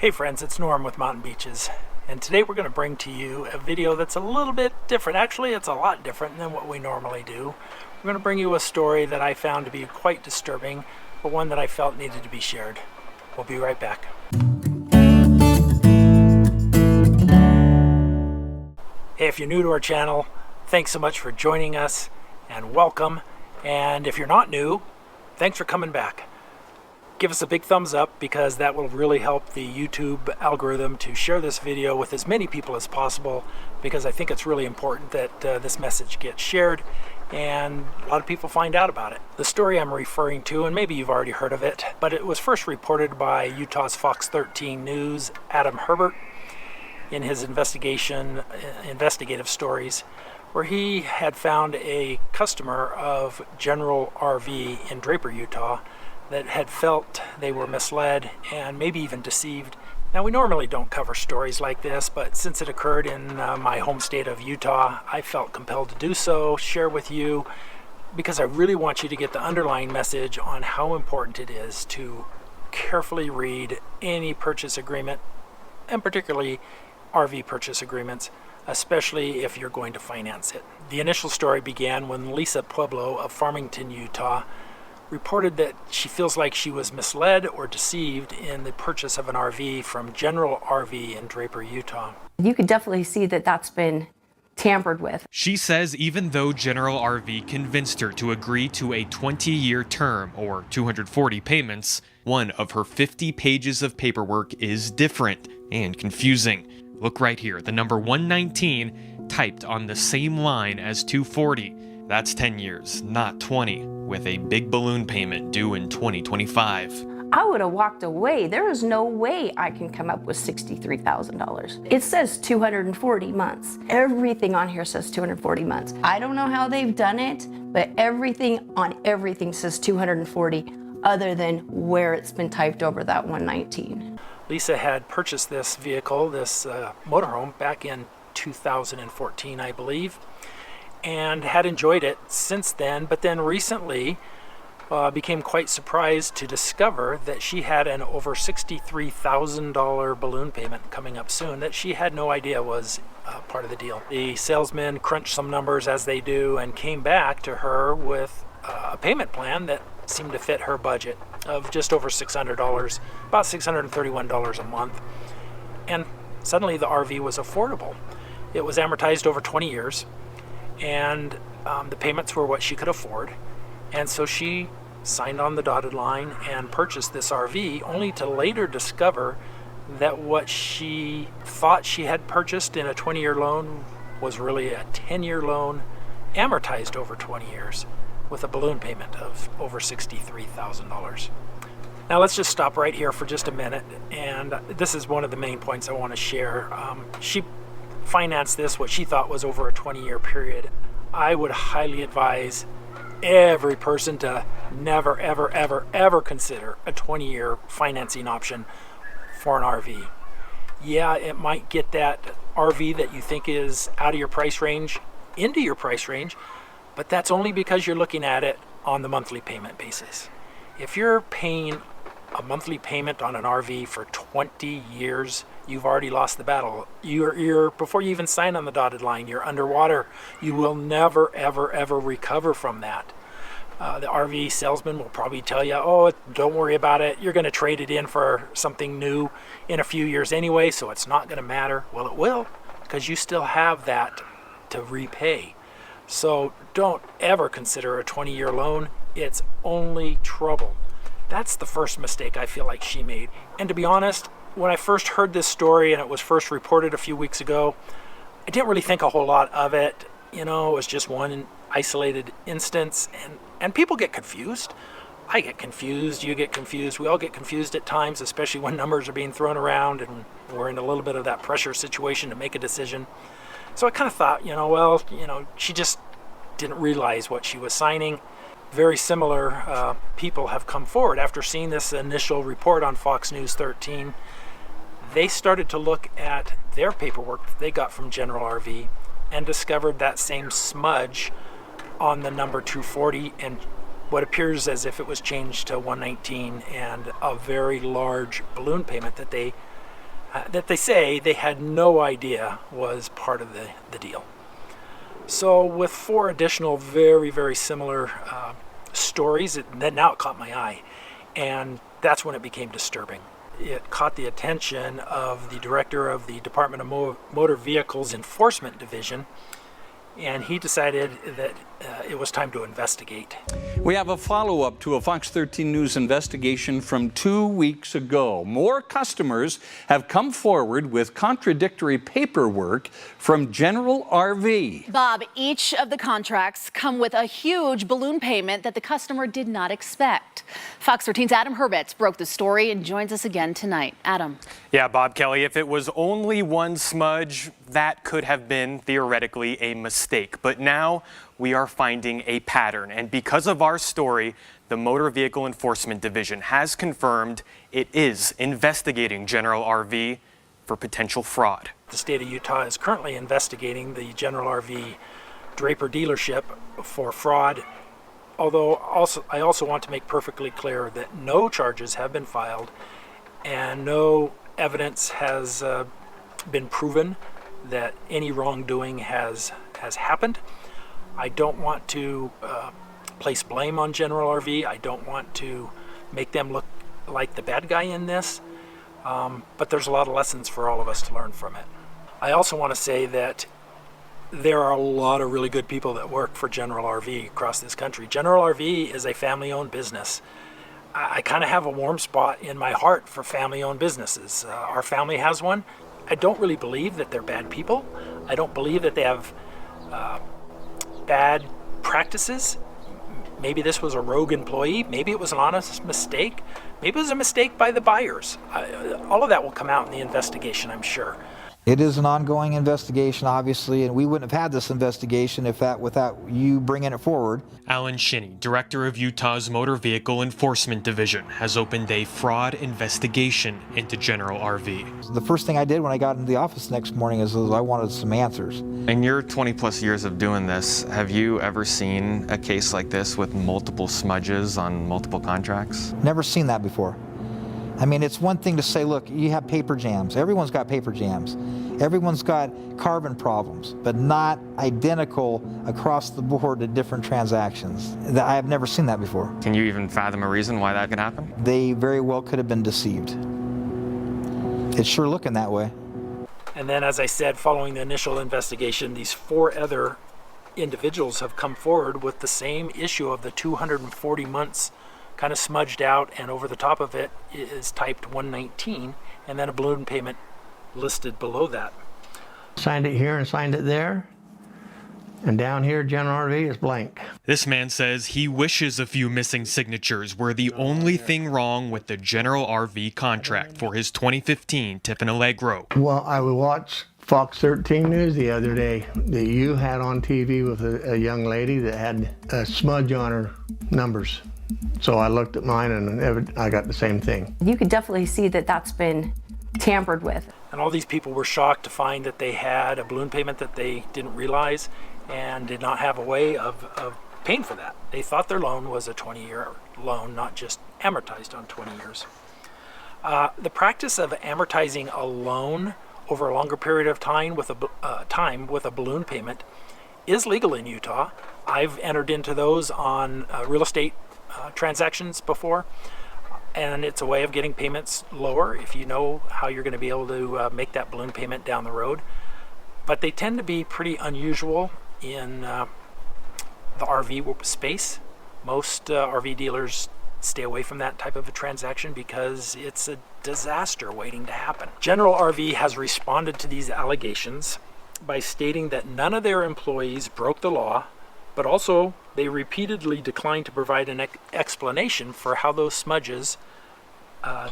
Hey friends, it's Norm with Mountain Beaches, and today we're going to bring to you a video that's a little bit different. Actually, it's a lot different than what we normally do. We're going to bring you a story that I found to be quite disturbing, but one that I felt needed to be shared. We'll be right back. Hey, if you're new to our channel, thanks so much for joining us, and welcome. And if you're not new, thanks for coming back. Give us a big thumbs up because that will really help the YouTube algorithm to share this video with as many people as possible, because I think it's really important that this message gets shared and a lot of people find out about it. The story I'm referring to, and maybe you've already heard of it, but it was first reported by Utah's Fox 13 News, Adam Herbert, in his investigative stories, where he had found a customer of General RV in Draper, Utah, that had felt they were misled and maybe even deceived. Now, we normally don't cover stories like this, but since it occurred in my home state of Utah, I felt compelled to do so, share with you, because I really want you to get the underlying message on how important it is to carefully read any purchase agreement, and particularly RV purchase agreements, especially if you're going to finance it. The initial story began when Lisa Pueblo of Farmington, Utah, reported that she feels like she was misled or deceived in the purchase of an RV from General RV in Draper, Utah. You could definitely see that that's been tampered with. She says even though General RV convinced her to agree to a 20-year term, or 240 payments, one of her 50 pages of paperwork is different and confusing. Look right here, the number 119 typed on the same line as 240. That's 10 years, not 20, with a big balloon payment due in 2025. I would have walked away. There is no way I can come up with $63,000. It says 240 months. Everything on here says 240 months. I don't know how they've done it, but everything on everything says 240, other than where it's been typed over that 119. Lisa had purchased this vehicle, this motorhome, back in 2014, I believe, and had enjoyed it since then, but then recently became quite surprised to discover that she had an over $63,000 balloon payment coming up soon that she had no idea was part of the deal. The salesman crunched some numbers, as they do, and came back to her with a payment plan that seemed to fit her budget of just over $600, about $631 a month. And suddenly the RV was affordable. It was amortized over 20 years. And the payments were what she could afford, and so she signed on the dotted line and purchased this RV, only to later discover that what she thought she had purchased in a 20-year loan was really a 10-year loan amortized over 20 years with a balloon payment of over $63,000. Now let's just stop right here for just a minute, and this is one of the main points I want to share. She financed this, what she thought was over a 20-year period. I would highly advise every person to never, ever, ever, ever consider a 20-year financing option for an RV. Yeah, it might get that RV that you think is out of your price range into your price range, but that's only because you're looking at it on the monthly payment basis. If you're paying a monthly payment on an RV for 20 years, you've already lost the battle. You're before you even sign on the dotted line, you're underwater. You will never, ever, ever recover from that. The RV salesman will probably tell you, oh, don't worry about it. You're going to trade it in for something new in a few years anyway, so it's not going to matter. Well, it will, because you still have that to repay. So don't ever consider a 20-year loan. It's only trouble. That's the first mistake I feel like she made. And to be honest, when I first heard this story and it was first reported a few weeks ago, I didn't really think a whole lot of it. You know, it was just one isolated instance, and people get confused. I get confused, you get confused, we all get confused at times, especially when numbers are being thrown around and we're in a little bit of that pressure situation to make a decision. So I kind of thought, she just didn't realize what she was signing. Very similar people have come forward after seeing this initial report on Fox News 13. They started to look at their paperwork they got from General RV and discovered that same smudge on the number 240 and what appears as if it was changed to 119, and a very large balloon payment that they that they say they had no idea was part of the deal. So with 4 additional very, very similar stories, now it caught my eye. And that's when it became disturbing. It caught the attention of the director of the Department of Motor Vehicles Enforcement Division, and he decided that it was time to investigate. We have a follow-up to a Fox 13 News investigation from 2 weeks ago. More customers have come forward with contradictory paperwork from General RV. Bob, each of the contracts come with a huge balloon payment that the customer did not expect. Fox 13's Adam Herbets broke the story and joins us again tonight. Adam. Yeah, Bob Kelly, if it was only one smudge, that could have been theoretically a mistake. But now we are finding a pattern. And because of our story, the Motor Vehicle Enforcement Division has confirmed it is investigating General RV for potential fraud. The state of Utah is currently investigating the General RV Draper dealership for fraud. Although I also want to make perfectly clear that no charges have been filed and no evidence has been proven that any wrongdoing has happened. I don't want to place blame on General RV. I don't want to make them look like the bad guy in this, but there's a lot of lessons for all of us to learn from it. I also want to say that there are a lot of really good people that work for General RV across this country. General RV is a family-owned business. I kind of have a warm spot in my heart for family-owned businesses. Our family has one. I don't really believe that they're bad people. I don't believe that they have bad practices. Maybe this was a rogue employee. Maybe it was an honest mistake. Maybe it was a mistake by the buyers. All of that will come out in the investigation, I'm sure. It is an ongoing investigation, obviously, and we wouldn't have had this investigation without you bringing it forward. Alan Shinney, director of Utah's Motor Vehicle Enforcement Division, has opened a fraud investigation into General RV. The first thing I did when I got into the office next morning is I wanted some answers. In your 20 plus years of doing this, have you ever seen a case like this with multiple smudges on multiple contracts? Never seen that before. I mean, it's one thing to say, look, you have paper jams. Everyone's got paper jams. Everyone's got carbon problems, but not identical across the board to different transactions. I have never seen that before. Can you even fathom a reason why that could happen? They very well could have been deceived. It's sure looking that way. And then, as I said, following the initial investigation, these 4 other individuals have come forward with the same issue of the 240 months kind of smudged out, and over the top of it is typed 119, and then a balloon payment listed below that. Signed it here and signed it there, and down here General RV is blank. This man says he wishes a few missing signatures were the only thing wrong with the General RV contract for his 2015 Tiffin Allegro. Well, I would watch Fox 13 News the other day that you had on TV with a young lady that had a smudge on her numbers. So I looked at mine and I got the same thing. You could definitely see that that's been tampered with. And all these people were shocked to find that they had a balloon payment that they didn't realize and did not have a way of paying for that. They thought their loan was a 20-year loan, not just amortized on 20 years. The practice of amortizing a loan over a longer period of time with a balloon payment is legal in Utah. I've entered into those on real estate transactions before, and it's a way of getting payments lower if you know how you're going to be able to make that balloon payment down the road. But they tend to be pretty unusual in the RV space. Most RV dealers stay away from that type of a transaction because it's a disaster waiting to happen. General RV has responded to these allegations by stating that none of their employees broke the law, but also they repeatedly declined to provide an explanation for how those smudges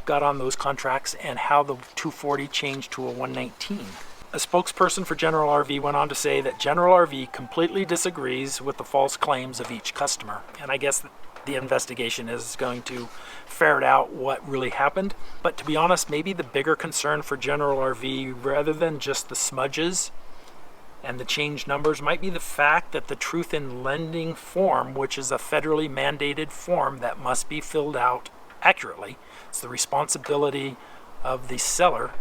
got on those contracts and how the 240 changed to a 119. A spokesperson for General RV went on to say that General RV completely disagrees with the false claims of each customer. And I guess the investigation is going to ferret out what really happened. But to be honest, maybe the bigger concern for General RV, rather than just the smudges and the changed numbers, might be the fact that the Truth in Lending form, which is a federally mandated form that must be filled out accurately, it's the responsibility of the seller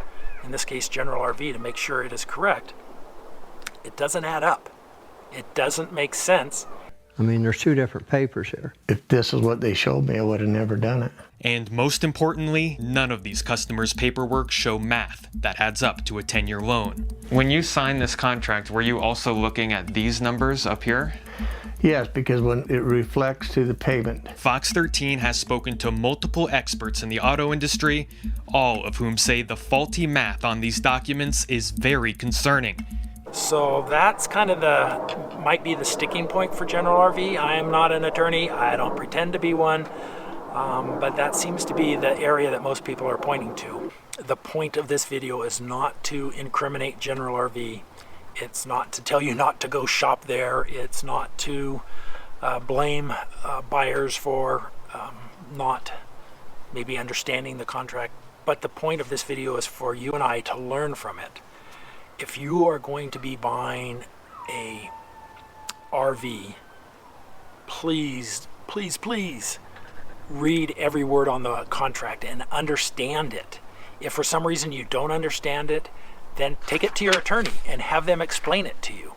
in this case General RV, to make sure it is correct, it doesn't add up. It doesn't make sense. I mean, there's two different papers here. If this is what they showed me, I would have never done it. And most importantly, none of these customers' paperwork show math that adds up to a 10-year loan. When you signed this contract, were you also looking at these numbers up here? Yes, because when it reflects to the payment. Fox 13 has spoken to multiple experts in the auto industry, all of whom say the faulty math on these documents is very concerning. So that's kind of might be the sticking point for General RV. I am not an attorney. I don't pretend to be one. But that seems to be the area that most people are pointing to. The point of this video is not to incriminate General RV. It's not to tell you not to go shop there. It's not to blame buyers for not maybe understanding the contract. But the point of this video is for you and I to learn from it. If you are going to be buying a RV, please, please, please read every word on the contract and understand it. If for some reason you don't understand it, then take it to your attorney and have them explain it to you.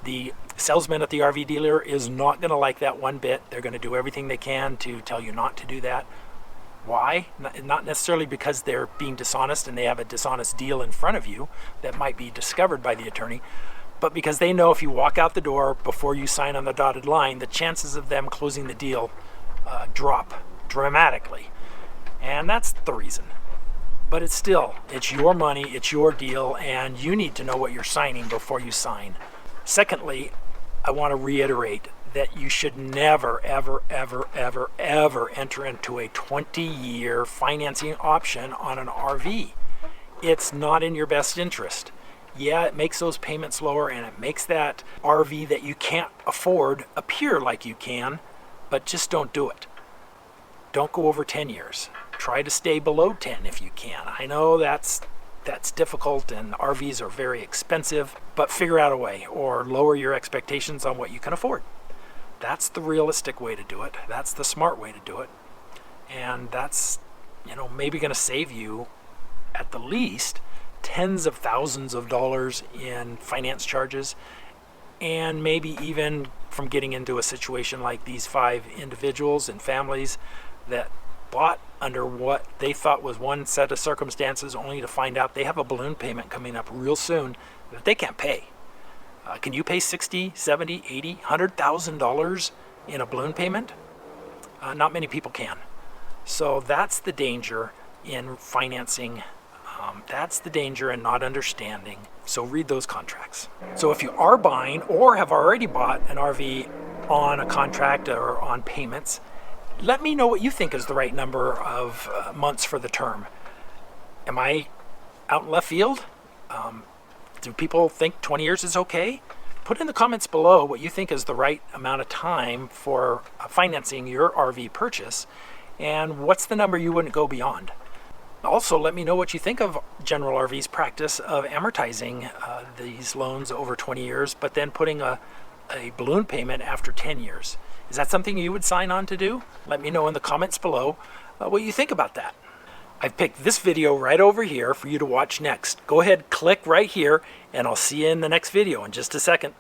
The salesman at the RV dealer is not going to like that one bit. They're going to do everything they can to tell you not to do that. Why? Not necessarily because they're being dishonest and they have a dishonest deal in front of you that might be discovered by the attorney, but because they know if you walk out the door before you sign on the dotted line, the chances of them closing the deal drop dramatically. And that's the reason. But it's your money, it's your deal, and you need to know what you're signing before you sign. Secondly, I want to reiterate that you should never, ever, ever, ever, ever enter into a 20-year financing option on an RV. It's not in your best interest. Yeah, it makes those payments lower and it makes that RV that you can't afford appear like you can, but just don't do it. Don't go over 10 years. Try to stay below 10 if you can. I know that's difficult and RVs are very expensive, but figure out a way or lower your expectations on what you can afford. That's the realistic way to do it. That's the smart way to do it. And that's, maybe going to save you at the least tens of thousands of dollars in finance charges, and maybe even from getting into a situation like these 5 individuals and families that bought under what they thought was one set of circumstances, only to find out they have a balloon payment coming up real soon that they can't pay. Can you pay $60,000, $70,000, $80,000, $100,000 in a balloon payment? Not many people can. So that's the danger in financing. That's the danger in not understanding. So read those contracts. So if you are buying or have already bought an RV on a contract or on payments, let me know what you think is the right number of months for the term. Am I out in left field? Do people think 20 years is okay? Put in the comments below what you think is the right amount of time for financing your RV purchase, and what's the number you wouldn't go beyond. Also, let me know what you think of General RV's practice of amortizing these loans over 20 years, but then putting a balloon payment after 10 years. Is that something you would sign on to do? Let me know in the comments below what you think about that. I've picked this video right over here for you to watch next. Go ahead, click right here, and I'll see you in the next video in just a second.